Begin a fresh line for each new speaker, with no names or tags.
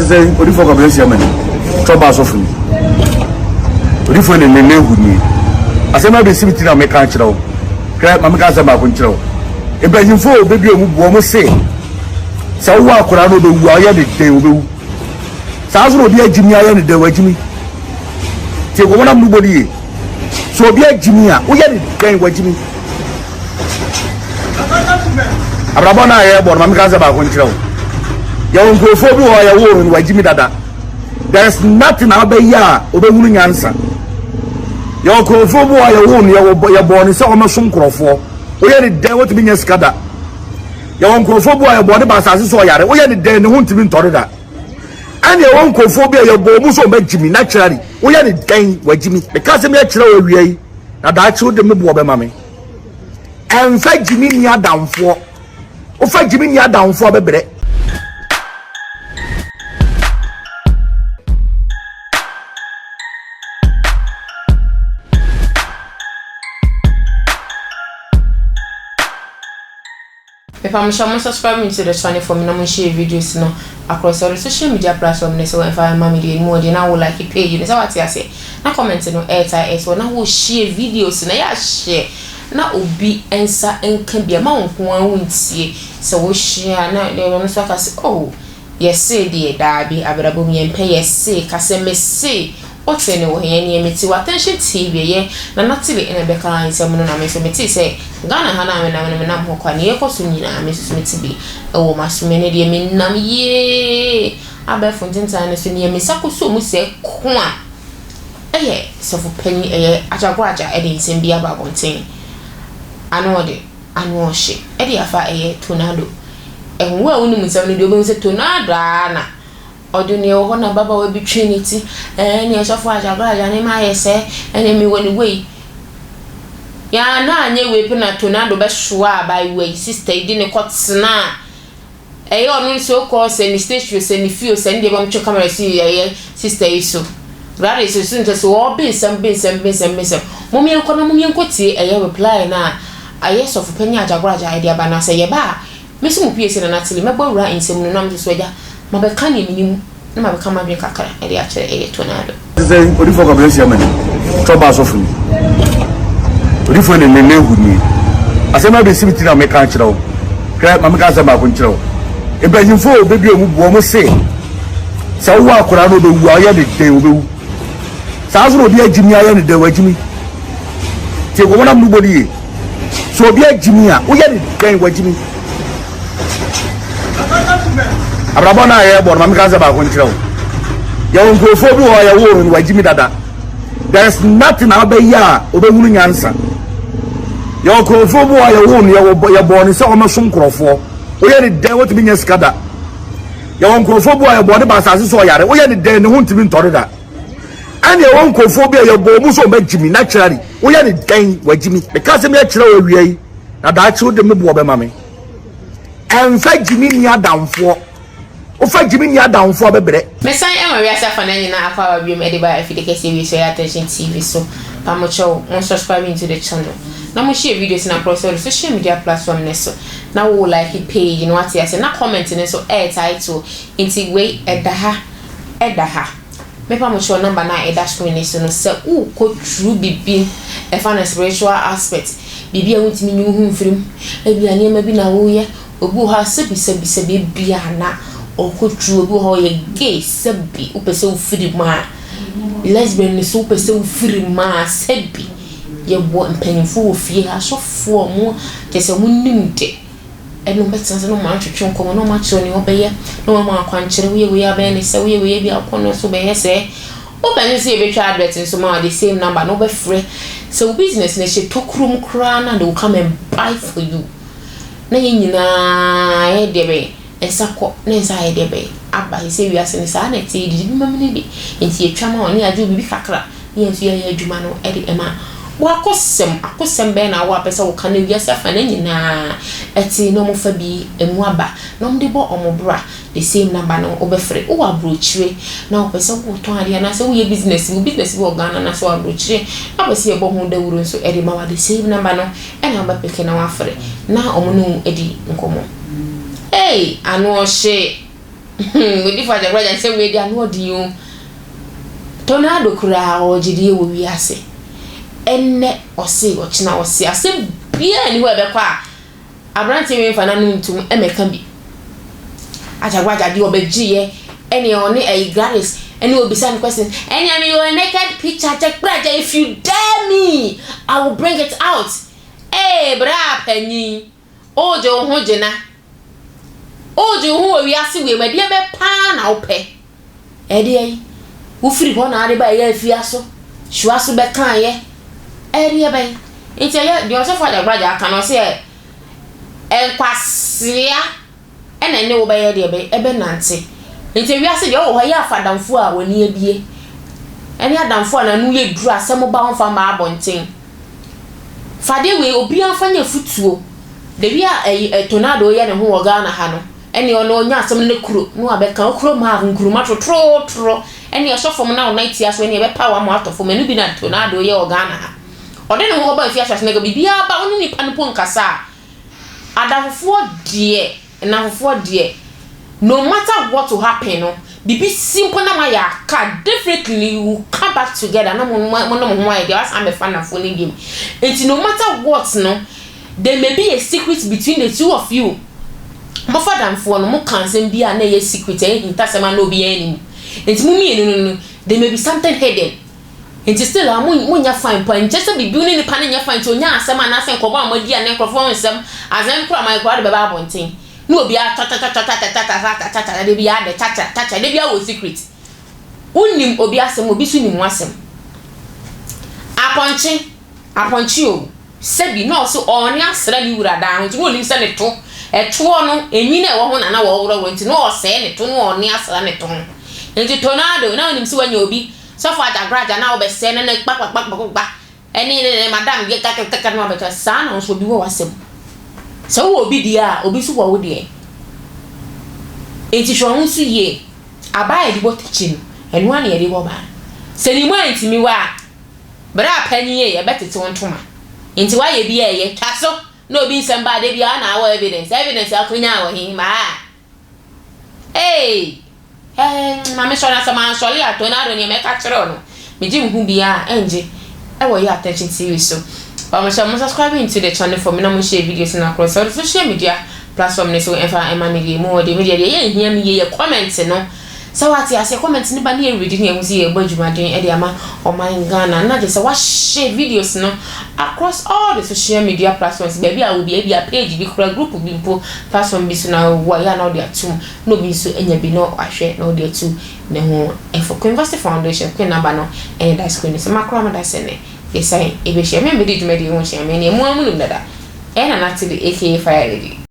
say odi for kabesi amani trouble asofu odi for le lehu ni asema be sibiti na me kan kire wo kra ma me kan asema ko kire wo Ibrahim fo obebi omu bo mo se sa wo akora no do wu aye de den obewu sa so obi agimi aye ne de wagimi ti ko wona mu bodi so obi agimi a wo ye de den wagimi abrabona aye bo ma me kan asema ko kire wo ya won ko fo bi ho ya wo ni wagimi dada there's nothing abeya obewunu nyansa ya ko fo bo ya wo ni ya bo ni se o masom krofo oye ni den what be nya skada ya won krofo bo ya bo ni ba asase so yare oye ni den ni ho ntimi ntore da and ya won krofo bi ya bo mu so magimi naturally oye ni den wagimi because me akire wo wiei na da achi de me bo be mame en fa gimi ni adamfo o fa gimi ni adamfo bebere
If I'm sure subscribing to the channel for me, I'm share videos no across all the social media platforms. So if I'm mommy more, then I will like it page. That's what I say. Now comment no airtime so now will share videos. Now ya share. Now obi answer and can be a man who won't see. So we share now. They want to say, oh yes, say dear Darby, Abraham and pay yes say, Cassam say. What's anyway, any emitti attention TV, ye, Nana Tilly in a becker and some Meti say, Ghana Hana and Nam Hokani, Cosumina, Mrs. Mittibi, oh, Master Menedy, mean nam ye. I bet from Tintanis near Misako Sumu say, Qua. Eh, so for penny a Ajaguraja, Eddie Simbia Babonting. I know it, I know she, Eddie Afa a Tonardo. And well, when you say Tonardo. Odunio hona baba will be Trinity and yes of Ajaguraja and my say and me when away. Ya na nye weapon at Tonardo best shwa by way sister didn't cut sna. A on so course and the stations and the few send the bomb to camera see a sister iso. That is as soon as all bins and bins and bins and miss. Mummy and Conamum Cotti a reply na a yes of penny Ajaguraja idea by Nasa Yaba. Miss Mupias and Natalie Mabora in some numbers weather. Mabekani minimum na mabekama bi kakra e de akere Tonardo
say odi for kabesi amani trouble asofu odi for le lehu ni asema be sibiti na me kan kire wo kra ma me kan asema ko kire wo Ibrahim fo obebi omu bo mo se sa wo akora no do wu aye de den obewu sa so obi agimi aye ne de wagimi ti ko wona mu bodi so obi agimi a wo ye de den wagimi abrabona aye bo ma me kan asema ko kire wo ya won ko fo bi ho ya wo ni wagimi dada there's nothing abeya obewunu nyansa ya ko fo bo ya wo ni ya bo ni se o masom krofo oye ni den what be nya skada ya won ko fo bo ya bo ni ba asase so yare oye ni den ni ho ntimi ntore da and ya won ko fo bi ya bo mu so magimi naturally oye ni den wagimi because me akire wo wiei na da achi de me bo be mame en fa gimi ni adamfo o fa gimi ni adamfo bebere
mesan we asa fa na nyina akwa bi me de ba afidike CV so attention TV so pamocho on subscribing to the channel na mo share videos na across all social media platform neso na wo like page you know what I say na comment neso title inti we edaha me pamocho number na eda screen neso no se u ko true bibi e fa na spiritual aspect bibi a wuntimi nyu hu mfrim ebia ne ma bi na wo ye obu ha sebi bia na okotru obu ho ye gay sebi upese ufiri ma lesbian ni so upese ufiri ma sebi ye bo mpanifo ofie asofo mo kese munimde eno betanse no ma twetwe nkomo no ma kire ni obeye no ma akwankyere we abe ni se we bi akono so be yese open see be twa advert so ma the same number no be free so business na she tokrum kra na they will come and buy for you na nyina e debe esako na nsa e debe aba se wi ase ni sa na ti di bi mamne bi enti etwa ma oni aju bi kakra ye nsu ye adwuma no e de ema akosem be na wa pesa wo kan wi ase afa na nyina eti no mo fa bi emu aba no mde bo omobra the same number no obefre wo abrochire na wo pesa wo ton ade na se wo ye business wo Ghana na se wo abrochire abese ye bo hu da wuro so e de ma wa the same number no e na ba peke na wa fre na omo no edi nkomo hey anu o she We di for Ajaguraja say we dey no di o. Tonardo kura o jidi wo wi ase. Enne ose o china ose ase bia ni ho e be kwa. Abrante we fa na no ntum emeka bi. Ajaguraja di obegiye ene oni e Grace ene obisa question ene your naked picture Ajaguraja if you dare me I will bring it out. Bra panyi ojo ho jena ojo ho wi ase we mede be pa na ope de yi wo firi ho na ade ba ye afia so hwa so be kan ye de be nti ye de o so fa Ajaguraja aka no se enkwasea ene ne wo be ye de be ebe nante nti wi ase de o ho ya afadamfo a woni abie ene adamfo na nu ye duru asem ba ho fa ma abonten fade we obi anfanya futuo de bia Tonardo ye ne ho woga na ha no ene ono nya asem ne kuro no abeka kuro ma nkuruma totro ene ye sofom na night aso ene ye be power mo atofo menu bi na Tonardo ye woga na ha ode ne ho ba afia hwase ne ga bibia ba oni nipa no po nkasa adafo de na de no matter what will happen no bibi simple na ma ya ka definitely you will come back together na mo ho idea as am be fan na phone game and no matter what no there may be a secret between the two of you mo fadam fo no mo kansen bia na ye secret intasema no bi anim and no there may be something hidden and still mo nya fine point just be building the pan nya fine to nya asema na sen ko ba mo dia na krofo nsem azem kro my god be ba bonten no be a ta de be a de ta de be a wo secret unim obi asem obi su nim asem aponchi o sebi no so oni asra ni wura da ho no lim se ne to no enyi na wo ho na wo wura nti no o se ne to no oni asra ne to nti Tonardo na onim se wanya obi so for Ajaguraja na obe se ne kpakpakpakpa eni ne madam ge kaka no be ka sa na so bi wo asem so wo obi dia obi su wo de enti hwo nsu ye abaye di botichin enu an ye di bo ba se ni mo antimi wa bra panyi ye betete wontoma enti wa ye bi ye taso na obi nsem ba de bia na awo evidence akunya awo hin ma mama so na sama so le Tonardo ni me ka kire no me ji hu bia enje e wo ye attention series so subscribe to the channel for me na mo share videos na across all social media platform ne so enfa media mo de media ye hia me ye comment no so what ya say comment ni ba na e reading e hu see e gbajumaden e de ama o man Ghana na je say wa share videos no across all the social media platforms baby I will be a page bi kura group bi mpo platform bi so na wa ya na o de atum no bi so enya bi no ahwe na o de atu ne ho e for University Foundation kwen number no e da screen so makro ma da se ne e say e be share me di dwumadi ho share me ne mo amunum dada e na na ti aka fire ready